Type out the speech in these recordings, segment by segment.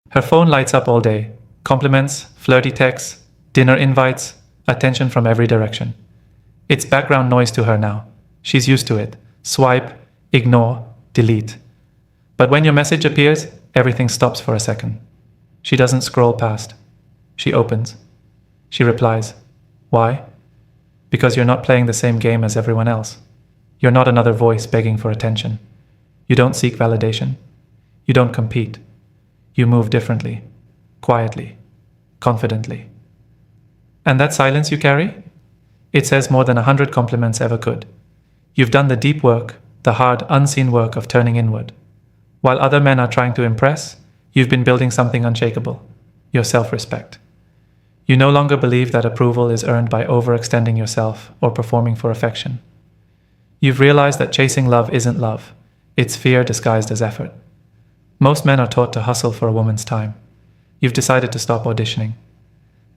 Her phone lights up all day. Compliments, flirty texts, dinner invites, attention from every direction. It's background noise to her now. She's used to it. Swipe, ignore, delete. But when your message appears, everything stops for a second. She doesn't scroll past. She opens. She replies. Why? Because you're not playing the same game as everyone else. You're not another voice begging for attention. You don't seek validation. You don't compete. You move differently, quietly, confidently. And that silence you carry? It says more than 100 compliments ever could. You've done the deep work, the hard, unseen work of turning inward. While other men are trying to impress, you've been building something unshakable, your self-respect. You no longer believe that approval is earned by overextending yourself or performing for affection. You've realized that chasing love isn't love, it's fear disguised as effort. Most men are taught to hustle for a woman's time. You've decided to stop auditioning.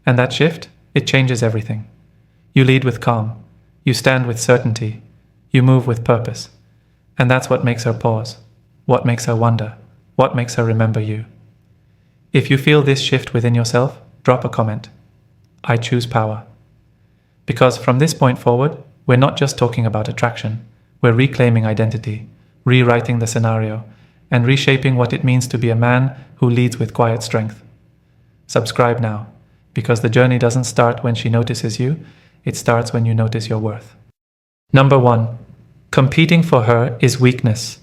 And that shift, it changes everything. You lead with calm. You stand with certainty. You move with purpose. And that's what makes her pause. What makes her wonder. What makes her remember you. If you feel this shift within yourself, drop a comment. I choose power. Because from this point forward, we're not just talking about attraction. We're reclaiming identity, rewriting the scenario, and reshaping what it means to be a man who leads with quiet strength. Subscribe now, because the journey doesn't start when she notices you, it starts when you notice your worth. Number 1. Competing for her is weakness.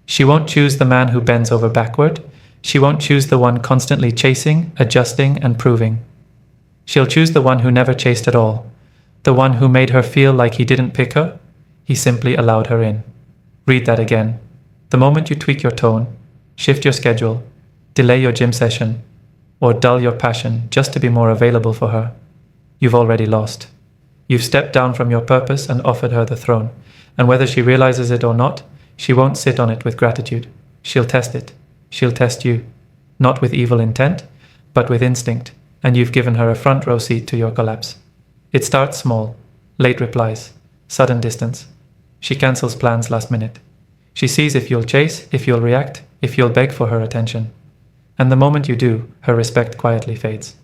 She won't choose the man who bends over backward. She won't choose the one constantly chasing, adjusting, and proving. She'll choose the one who never chased at all, the one who made her feel like he didn't pick her, he simply allowed her in. Read that again. The moment you tweak your tone, shift your schedule, delay your gym session, or dull your passion just to be more available for her, you've already lost. You've stepped down from your purpose and offered her the throne, and whether she realizes it or not, she won't sit on it with gratitude. She'll test it. She'll test you, not with evil intent, but with instinct, and you've given her a front row seat to your collapse. It starts small, late replies, sudden distance. She cancels plans last minute. She sees if you'll chase, if you'll react, if you'll beg for her attention. And the moment you do, her respect quietly fades.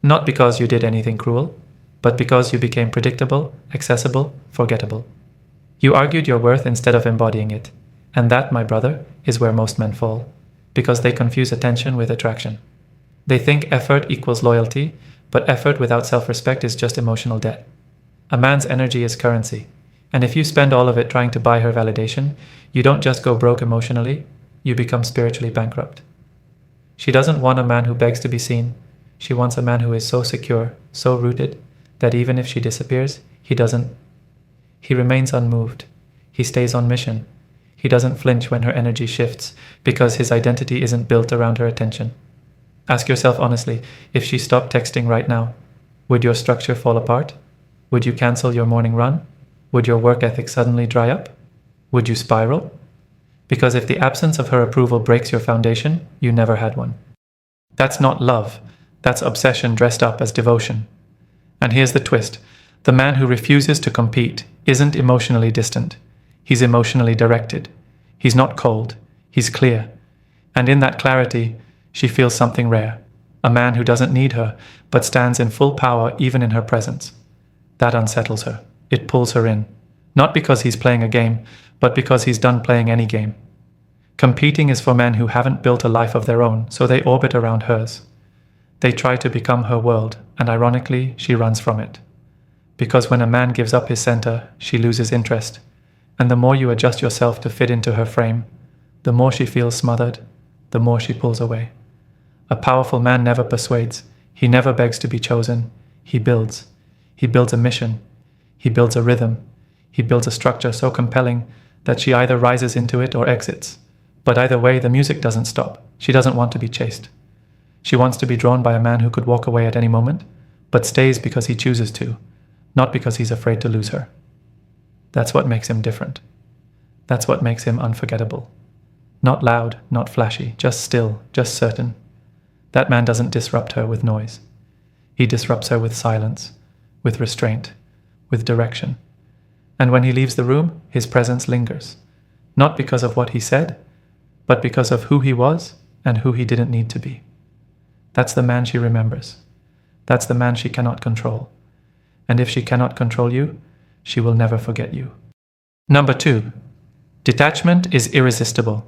Not because you did anything cruel, but because you became predictable, accessible, forgettable. You argued your worth instead of embodying it. And that, my brother, is where most men fall. Because they confuse attention with attraction. They think effort equals loyalty, but effort without self-respect is just emotional debt. A man's energy is currency. And if you spend all of it trying to buy her validation, you don't just go broke emotionally, you become spiritually bankrupt. She doesn't want a man who begs to be seen. She wants a man who is so secure, so rooted, that even if she disappears, he remains unmoved. He stays on mission. He doesn't flinch when her energy shifts, because his identity isn't built around her attention. Ask yourself honestly, if she stopped texting right now, would your structure fall apart? Would you cancel your morning run? Would your work ethic suddenly dry up? Would you spiral? Because if the absence of her approval breaks your foundation, you never had one. That's not love. That's obsession dressed up as devotion. And here's the twist. The man who refuses to compete isn't emotionally distant. He's emotionally directed. He's not cold. He's clear. And in that clarity, she feels something rare. A man who doesn't need her, but stands in full power even in her presence. That unsettles her. It pulls her in. Not because he's playing a game, but because he's done playing any game. Competing is for men who haven't built a life of their own, so they orbit around hers. They try to become her world, and ironically, she runs from it. Because when a man gives up his center, she loses interest. And the more you adjust yourself to fit into her frame, the more she feels smothered, the more she pulls away. A powerful man never persuades. He never begs to be chosen. He builds. He builds a mission. He builds a rhythm. He builds a structure so compelling that she either rises into it or exits. But either way, the music doesn't stop. She doesn't want to be chased. She wants to be drawn by a man who could walk away at any moment, but stays because he chooses to, not because he's afraid to lose her. That's what makes him different. That's what makes him unforgettable. Not loud, not flashy, just still, just certain. That man doesn't disrupt her with noise. He disrupts her with silence, with restraint, with direction. And when he leaves the room, his presence lingers. Not because of what he said, but because of who he was and who he didn't need to be. That's the man she remembers. That's the man she cannot control. And if she cannot control you, she will never forget you. Number 2. Detachment is irresistible.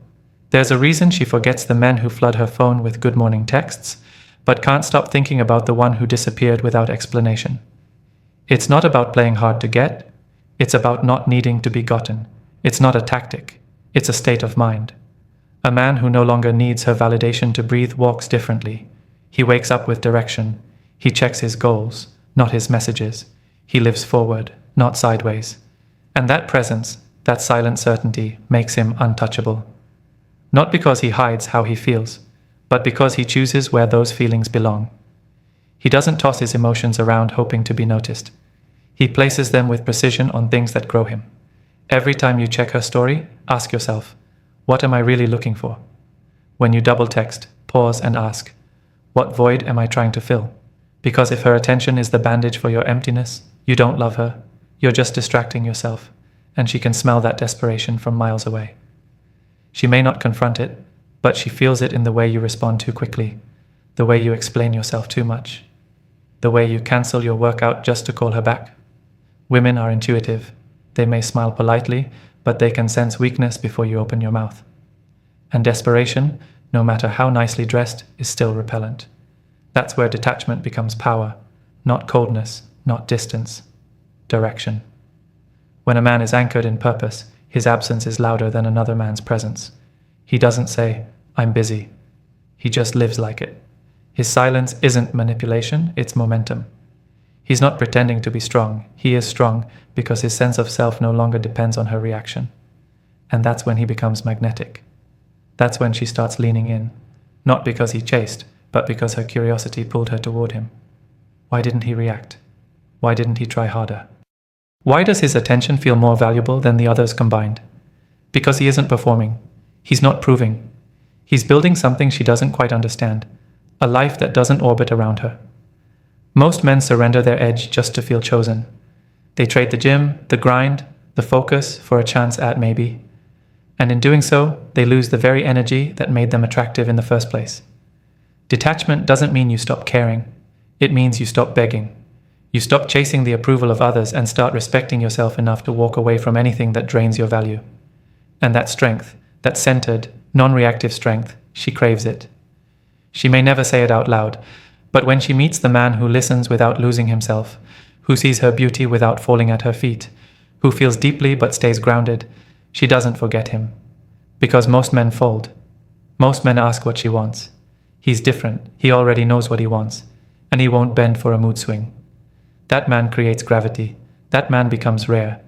There's a reason she forgets the men who flood her phone with good morning texts, but can't stop thinking about the one who disappeared without explanation. It's not about playing hard to get. It's about not needing to be gotten. It's not a tactic. It's a state of mind. A man who no longer needs her validation to breathe walks differently. He wakes up with direction. He checks his goals, not his messages. He lives forward, not sideways. And that presence, that silent certainty, makes him untouchable. Not because he hides how he feels, but because he chooses where those feelings belong. He doesn't toss his emotions around hoping to be noticed. He places them with precision on things that grow him. Every time you check her story, ask yourself, what am I really looking for? When you double text, pause and ask, what void am I trying to fill? Because if her attention is the bandage for your emptiness, you don't love her, you're just distracting yourself, and she can smell that desperation from miles away. She may not confront it, but she feels it in the way you respond too quickly, the way you explain yourself too much, the way you cancel your workout just to call her back. Women are intuitive. They may smile politely, but they can sense weakness before you open your mouth. And desperation, no matter how nicely dressed, is still repellent. That's where detachment becomes power, not coldness, not distance, direction. When a man is anchored in purpose, his absence is louder than another man's presence. He doesn't say, I'm busy. He just lives like it. His silence isn't manipulation, it's momentum. He's not pretending to be strong. He is strong because his sense of self no longer depends on her reaction. And that's when he becomes magnetic. That's when she starts leaning in, not because he chased, but because her curiosity pulled her toward him. Why didn't he react? Why didn't he try harder? Why does his attention feel more valuable than the others combined? Because he isn't performing. He's not proving. He's building something she doesn't quite understand, a life that doesn't orbit around her. Most men surrender their edge just to feel chosen. They trade the gym, the grind, the focus for a chance at maybe. And in doing so, they lose the very energy that made them attractive in the first place. Detachment doesn't mean you stop caring. It means you stop begging. You stop chasing the approval of others and start respecting yourself enough to walk away from anything that drains your value. And that strength, that centered, non-reactive strength, she craves it. She may never say it out loud, but when she meets the man who listens without losing himself, who sees her beauty without falling at her feet, who feels deeply but stays grounded, she doesn't forget him. Because most men fold. Most men ask what she wants. He's different. He already knows what he wants, and he won't bend for a mood swing. That man creates gravity. That man becomes rare.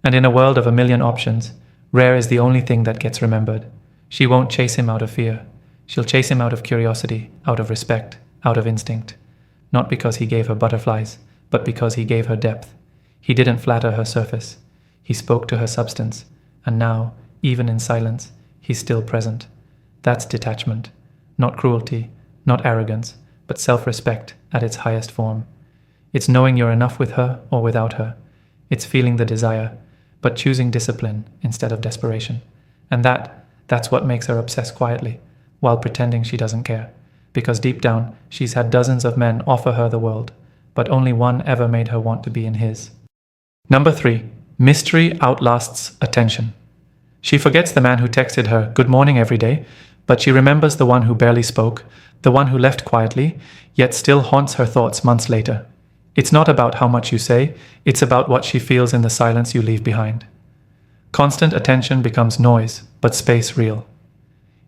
And in a world of a million options, rare is the only thing that gets remembered. She won't chase him out of fear. She'll chase him out of curiosity, out of respect, out of instinct. Not because he gave her butterflies, but because he gave her depth. He didn't flatter her surface. He spoke to her substance. And now, even in silence, he's still present. That's detachment. Not cruelty, not arrogance, but self-respect at its highest form. It's knowing you're enough with her or without her. It's feeling the desire, but choosing discipline instead of desperation. And that's what makes her obsess quietly, while pretending she doesn't care. Because deep down, she's had dozens of men offer her the world, but only one ever made her want to be in his. Number 3. Mystery outlasts attention. She forgets the man who texted her good morning every day, but she remembers the one who barely spoke, the one who left quietly, yet still haunts her thoughts months later. It's not about how much you say, it's about what she feels in the silence you leave behind. Constant attention becomes noise, but space real.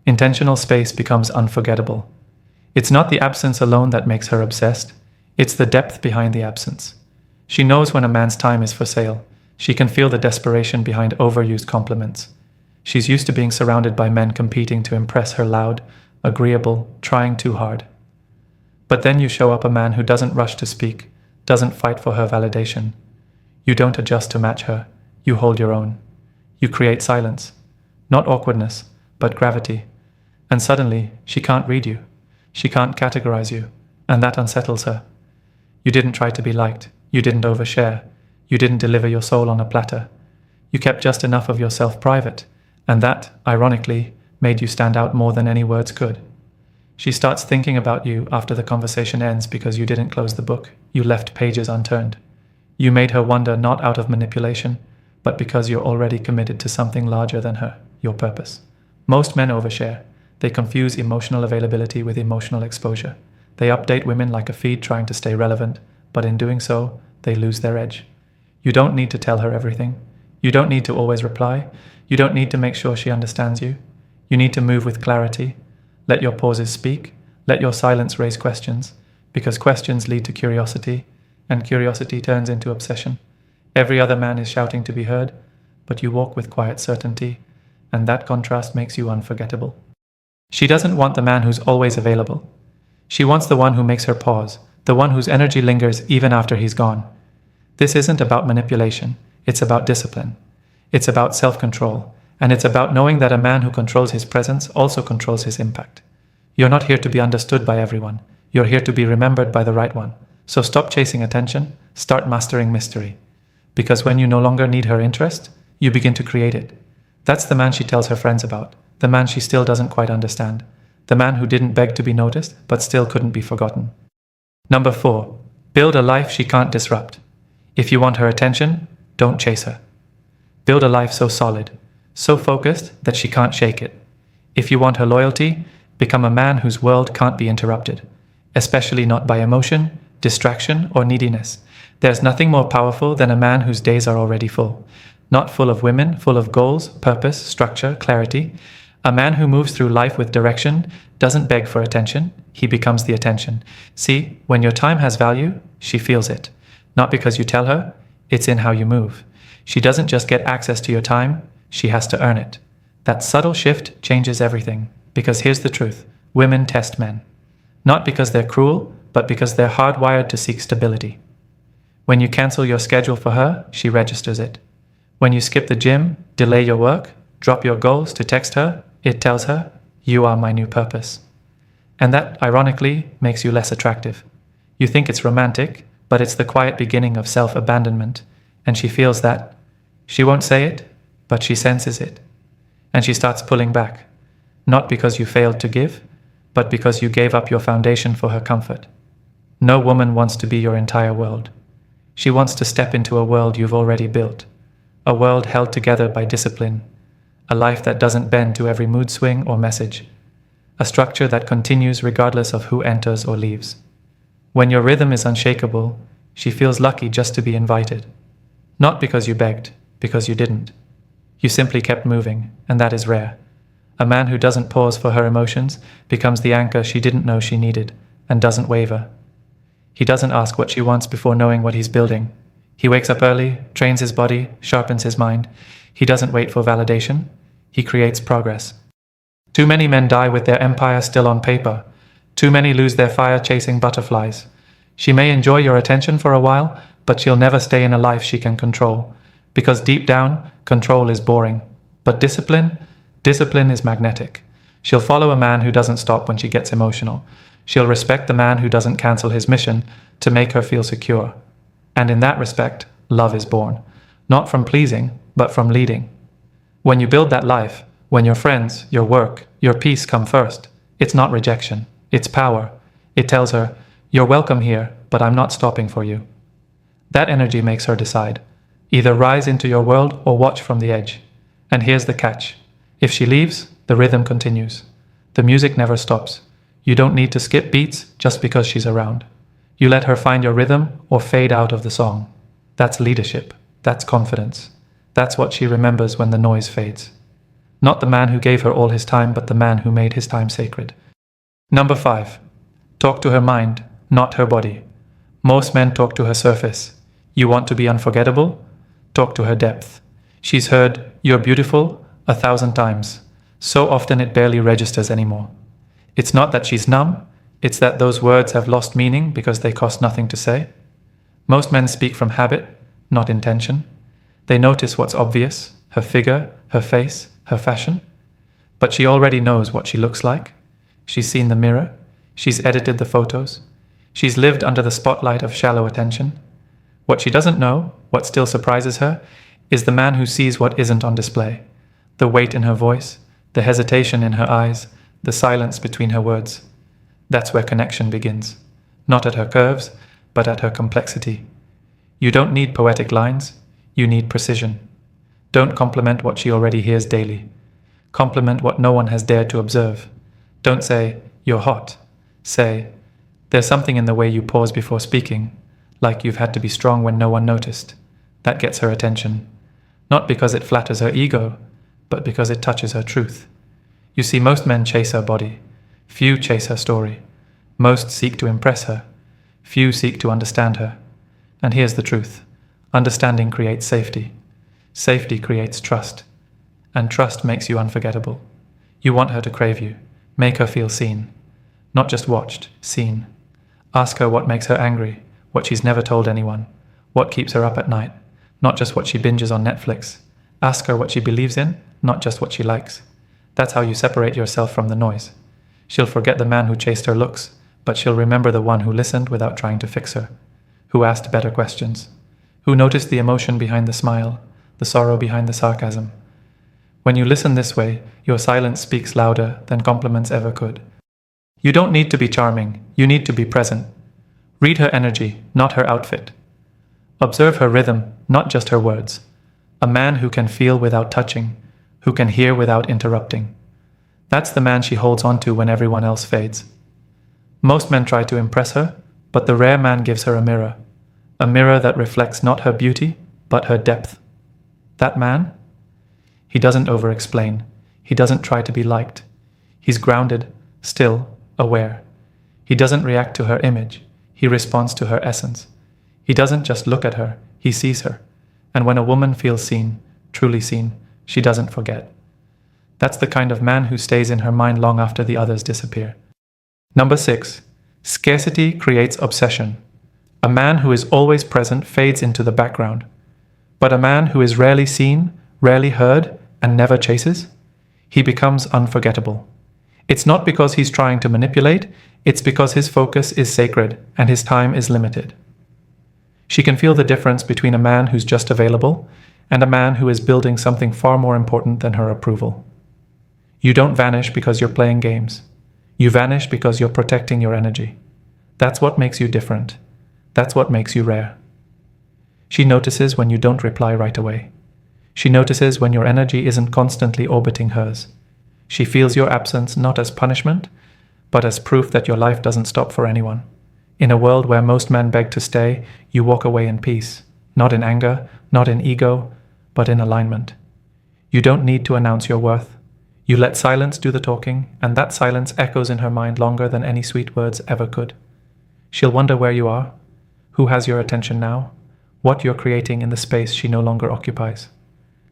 Intentional space becomes unforgettable. It's not the absence alone that makes her obsessed, it's the depth behind the absence. She knows when a man's time is for sale. She can feel the desperation behind overused compliments. She's used to being surrounded by men competing to impress her loud, agreeable, trying too hard. But then you show up a man who doesn't rush to speak, doesn't fight for her validation. You don't adjust to match her, you hold your own. You create silence, not awkwardness, but gravity. And suddenly, she can't read you. She can't categorize you, and that unsettles her. You didn't try to be liked. You didn't overshare. You didn't deliver your soul on a platter. You kept just enough of yourself private, and that, ironically, made you stand out more than any words could. She starts thinking about you after the conversation ends because you didn't close the book. You left pages unturned. You made her wonder not out of manipulation, but because you're already committed to something larger than her, your purpose. Most men overshare. They confuse emotional availability with emotional exposure. They update women like a feed trying to stay relevant, but in doing so, they lose their edge. You don't need to tell her everything. You don't need to always reply. You don't need to make sure she understands you. You need to move with clarity. Let your pauses speak. Let your silence raise questions, because questions lead to curiosity, and curiosity turns into obsession. Every other man is shouting to be heard, but you walk with quiet certainty, and that contrast makes you unforgettable. She doesn't want the man who's always available. She wants the one who makes her pause, the one whose energy lingers even after he's gone. This isn't about manipulation, it's about discipline. It's about self-control, and it's about knowing that a man who controls his presence also controls his impact. You're not here to be understood by everyone. You're here to be remembered by the right one. So stop chasing attention, start mastering mystery. Because when you no longer need her interest, you begin to create it. That's the man she tells her friends about, the man she still doesn't quite understand, the man who didn't beg to be noticed but still couldn't be forgotten. Number 4, build a life she can't disrupt. If you want her attention, don't chase her. Build a life so solid, so focused that she can't shake it. If you want her loyalty, become a man whose world can't be interrupted, especially not by emotion, distraction, or neediness. There's nothing more powerful than a man whose days are already full. Not full of women, full of goals, purpose, structure, clarity. A man who moves through life with direction doesn't beg for attention, he becomes the attention. See, when your time has value, she feels it. Not because you tell her, it's in how you move. She doesn't just get access to your time, she has to earn it. That subtle shift changes everything, because here's the truth, women test men. Not because they're cruel, but because they're hardwired to seek stability. When you cancel your schedule for her, she registers it. When you skip the gym, delay your work, drop your goals to text her, it tells her, you are my new purpose. And that, ironically, makes you less attractive. You think it's romantic, but it's the quiet beginning of self-abandonment, and she feels that. She won't say it, but she senses it. And she starts pulling back, not because you failed to give, but because you gave up your foundation for her comfort. No woman wants to be your entire world. She wants to step into a world you've already built, a world held together by discipline, a life that doesn't bend to every mood swing or message, a structure that continues regardless of who enters or leaves. When your rhythm is unshakable, she feels lucky just to be invited. Not because you begged, because you didn't. You simply kept moving, and that is rare. A man who doesn't pause for her emotions becomes the anchor she didn't know she needed, and doesn't waver. He doesn't ask what she wants before knowing what he's building. He wakes up early, trains his body, sharpens his mind. He doesn't wait for validation. He creates progress. Too many men die with their empire still on paper. Too many lose their fire chasing butterflies. She may enjoy your attention for a while, but she'll never stay in a life she can control. Because deep down, control is boring. But discipline is magnetic. She'll follow a man who doesn't stop when she gets emotional. She'll respect the man who doesn't cancel his mission to make her feel secure. And in that respect, love is born. Not from pleasing, but from leading. When you build that life, when your friends, your work, your peace come first, it's not rejection, it's power. It tells her, you're welcome here, but I'm not stopping for you. That energy makes her decide. Either rise into your world or watch from the edge. And here's the catch. If she leaves, the rhythm continues. The music never stops. You don't need to skip beats just because she's around. You let her find your rhythm or fade out of the song. That's leadership. That's confidence. That's what she remembers when the noise fades. Not the man who gave her all his time, but the man who made his time sacred. Number 5. Talk to her mind, not her body. Most men talk to her surface. You want to be unforgettable? Talk to her depth. She's heard, you're beautiful, 1,000 times. So often it barely registers anymore. It's not that she's numb, it's that those words have lost meaning because they cost nothing to say. Most men speak from habit, not intention. They notice what's obvious, her figure, her face, her fashion. But she already knows what she looks like. She's seen the mirror. She's edited the photos. She's lived under the spotlight of shallow attention. What she doesn't know, what still surprises her, is the man who sees what isn't on display. The weight in her voice, the hesitation in her eyes, the silence between her words. That's where connection begins. Not at her curves, but at her complexity. You don't need poetic lines, you need precision. Don't compliment what she already hears daily. Compliment what no one has dared to observe. Don't say, "You're hot." Say, "There's something in the way you pause before speaking, like you've had to be strong when no one noticed." That gets her attention. Not because it flatters her ego, but because it touches her truth. You see, most men chase her body. Few chase her story. Most seek to impress her. Few seek to understand her. And here's the truth. Understanding creates safety. Safety creates trust. And trust makes you unforgettable. You want her to crave you. Make her feel seen. Not just watched, seen. Ask her what makes her angry, what she's never told anyone, what keeps her up at night, not just what she binges on Netflix. Ask her what she believes in, not just what she likes. That's how you separate yourself from the noise. She'll forget the man who chased her looks, but she'll remember the one who listened without trying to fix her, who asked better questions, who noticed the emotion behind the smile, the sorrow behind the sarcasm. When you listen this way, your silence speaks louder than compliments ever could. You don't need to be charming, you need to be present. Read her energy, not her outfit. Observe her rhythm, not just her words. A man who can feel without touching, who can hear without interrupting. That's the man she holds on to when everyone else fades. Most men try to impress her, but the rare man gives her a mirror that reflects not her beauty, but her depth. That man? He doesn't over-explain. He doesn't try to be liked. He's grounded, still, aware. He doesn't react to her image. He responds to her essence. He doesn't just look at her, he sees her. And when a woman feels seen, truly seen, she doesn't forget. That's the kind of man who stays in her mind long after the others disappear. Number 6. Scarcity creates obsession. A man who is always present fades into the background. But a man who is rarely seen, rarely heard, and never chases, he becomes unforgettable. It's not because he's trying to manipulate, it's because his focus is sacred and his time is limited. She can feel the difference between a man who's just available and a man who is building something far more important than her approval. You don't vanish because you're playing games. You vanish because you're protecting your energy. That's what makes you different. That's what makes you rare. She notices when you don't reply right away. She notices when your energy isn't constantly orbiting hers. She feels your absence not as punishment, but as proof that your life doesn't stop for anyone. In a world where most men beg to stay, you walk away in peace, not in anger, not in ego, but in alignment. You don't need to announce your worth. You let silence do the talking, and that silence echoes in her mind longer than any sweet words ever could. She'll wonder where you are, who has your attention now, what you're creating in the space she no longer occupies.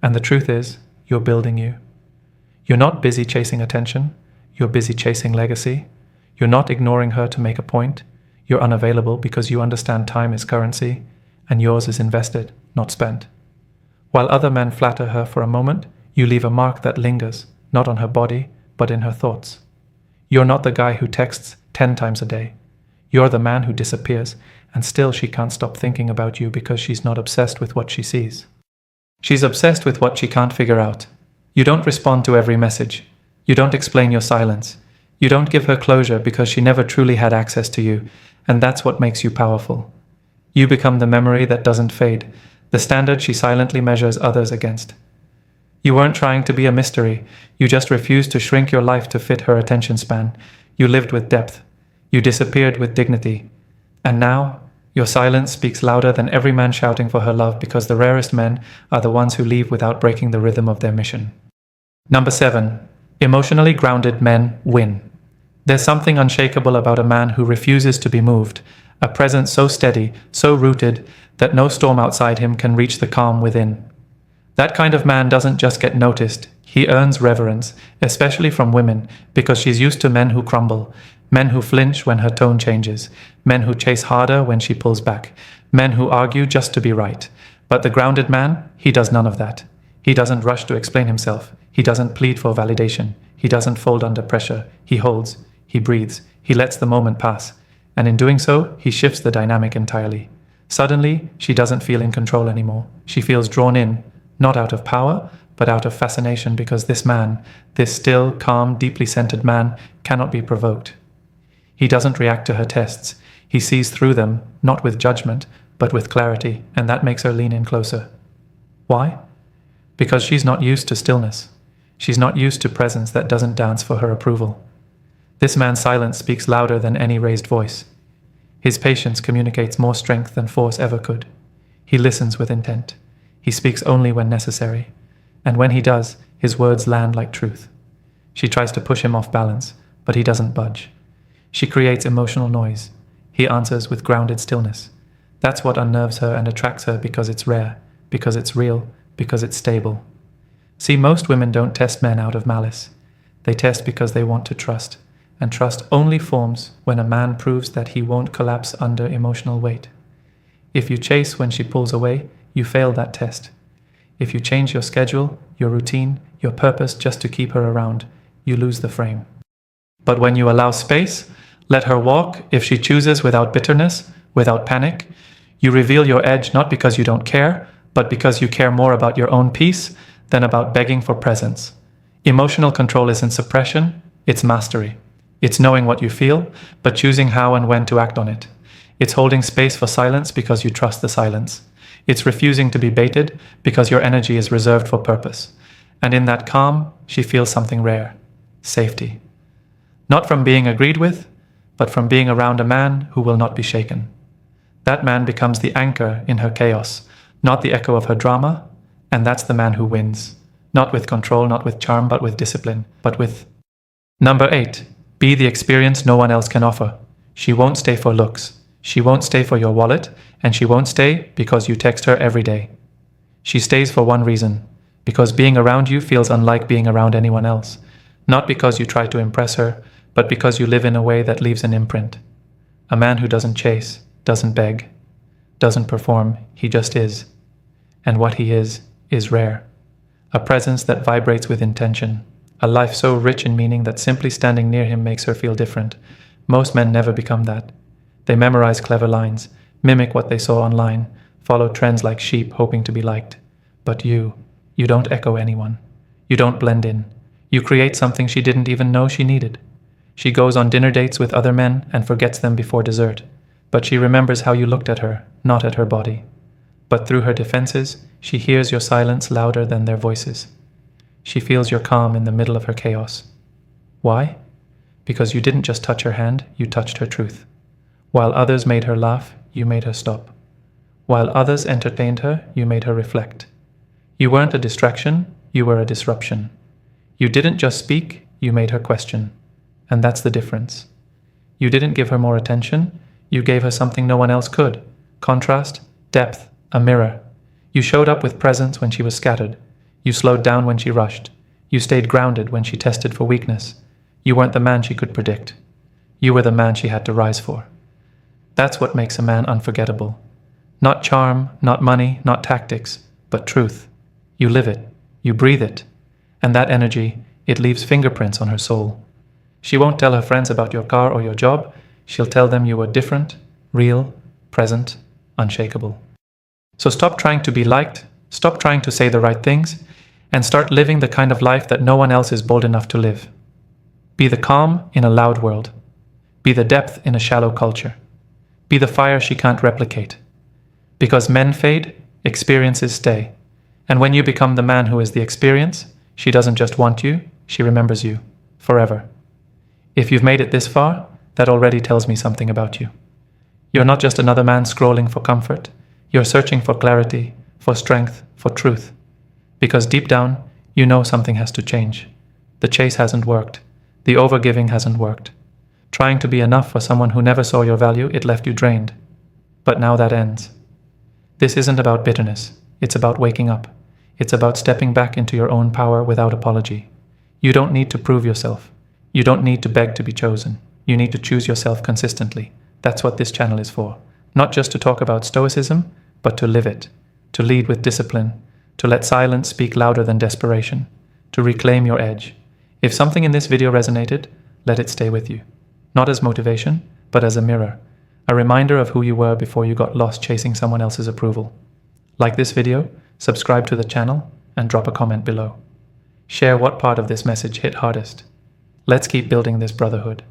And the truth is, you're building you. You're not busy chasing attention, you're busy chasing legacy. You're not ignoring her to make a point. You're unavailable because you understand time is currency, and yours is invested, not spent. While other men flatter her for a moment, you leave a mark that lingers, not on her body, but in her thoughts. You're not the guy who texts 10 times a day. You're the man who disappears, and still she can't stop thinking about you because she's not obsessed with what she sees. She's obsessed with what she can't figure out. You don't respond to every message. You don't explain your silence. You don't give her closure because she never truly had access to you, and that's what makes you powerful. You become the memory that doesn't fade, the standard she silently measures others against. You weren't trying to be a mystery. You just refused to shrink your life to fit her attention span. You lived with depth. You disappeared with dignity. And now, your silence speaks louder than every man shouting for her love because the rarest men are the ones who leave without breaking the rhythm of their mission. Number 7. Emotionally grounded men win. There's something unshakable about a man who refuses to be moved, a presence so steady, so rooted, that no storm outside him can reach the calm within. That kind of man doesn't just get noticed, he earns reverence, especially from women, because she's used to men who crumble, men who flinch when her tone changes, men who chase harder when she pulls back, men who argue just to be right. But the grounded man, he does none of that. He doesn't rush to explain himself. He doesn't plead for validation. He doesn't fold under pressure. He holds. He breathes. He lets the moment pass. And in doing so, he shifts the dynamic entirely. Suddenly, she doesn't feel in control anymore. She feels drawn in, not out of power, but out of fascination because this man, this still, calm, deeply centered man, cannot be provoked. He doesn't react to her tests. He sees through them, not with judgment, but with clarity, and that makes her lean in closer. Why? Because she's not used to stillness. She's not used to presence that doesn't dance for her approval. This man's silence speaks louder than any raised voice. His patience communicates more strength than force ever could. He listens with intent. He speaks only when necessary. And when he does, his words land like truth. She tries to push him off balance, but he doesn't budge. She creates emotional noise. He answers with grounded stillness. That's what unnerves her and attracts her because it's rare, because it's real, because it's stable. See, most women don't test men out of malice. They test because they want to trust. And trust only forms when a man proves that he won't collapse under emotional weight. If you chase when she pulls away, you fail that test. If you change your schedule, your routine, your purpose just to keep her around, you lose the frame. But when you allow space, let her walk if she chooses without bitterness, without panic, you reveal your edge not because you don't care, but because you care more about your own peace than about begging for presence. Emotional control isn't suppression, it's mastery. It's knowing what you feel, but choosing how and when to act on it. It's holding space for silence because you trust the silence. It's refusing to be baited because your energy is reserved for purpose. And in that calm, she feels something rare: safety. Not from being agreed with, but from being around a man who will not be shaken. That man becomes the anchor in her chaos, not the echo of her drama, and that's the man who wins. Not with control, not with charm, but with discipline, but with... Number 8. Be the experience no one else can offer. She won't stay for looks. She won't stay for your wallet, and she won't stay because you text her every day. She stays for one reason, because being around you feels unlike being around anyone else. Not because you try to impress her, but because you live in a way that leaves an imprint. A man who doesn't chase, doesn't beg, doesn't perform, he just is. And what he is rare. A presence that vibrates with intention. A life so rich in meaning that simply standing near him makes her feel different. Most men never become that. They memorize clever lines, mimic what they saw online, follow trends like sheep hoping to be liked. But you don't echo anyone. You don't blend in. You create something she didn't even know she needed. She goes on dinner dates with other men and forgets them before dessert. But she remembers how you looked at her, not at her body. But through her defenses, she hears your silence louder than their voices. She feels your calm in the middle of her chaos. Why? Because you didn't just touch her hand, you touched her truth. While others made her laugh, you made her stop. While others entertained her, you made her reflect. You weren't a distraction, you were a disruption. You didn't just speak, you made her question. And that's the difference. You didn't give her more attention, you gave her something no one else could. Contrast, depth, a mirror. You showed up with presence when she was scattered. You slowed down when she rushed. You stayed grounded when she tested for weakness. You weren't the man she could predict. You were the man she had to rise for. That's what makes a man unforgettable. Not charm, not money, not tactics, but truth. You live it. You breathe it. And that energy, it leaves fingerprints on her soul. She won't tell her friends about your car or your job. She'll tell them you were different, real, present, unshakable. So stop trying to be liked, stop trying to say the right things, and start living the kind of life that no one else is bold enough to live. Be the calm in a loud world. Be the depth in a shallow culture. Be the fire she can't replicate. Because men fade, experiences stay. And when you become the man who is the experience, she doesn't just want you, she remembers you. Forever. If you've made it this far, that already tells me something about you. You're not just another man scrolling for comfort. You're searching for clarity, for strength, for truth. Because deep down, you know something has to change. The chase hasn't worked. The overgiving hasn't worked. Trying to be enough for someone who never saw your value, it left you drained. But now that ends. This isn't about bitterness. It's about waking up. It's about stepping back into your own power without apology. You don't need to prove yourself. You don't need to beg to be chosen. You need to choose yourself consistently. That's what this channel is for. Not just to talk about Stoicism, but to live it. To lead with discipline. To let silence speak louder than desperation. To reclaim your edge. If something in this video resonated, let it stay with you. Not as motivation, but as a mirror. A reminder of who you were before you got lost chasing someone else's approval. Like this video, subscribe to the channel, and drop a comment below. Share what part of this message hit hardest. Let's keep building this brotherhood.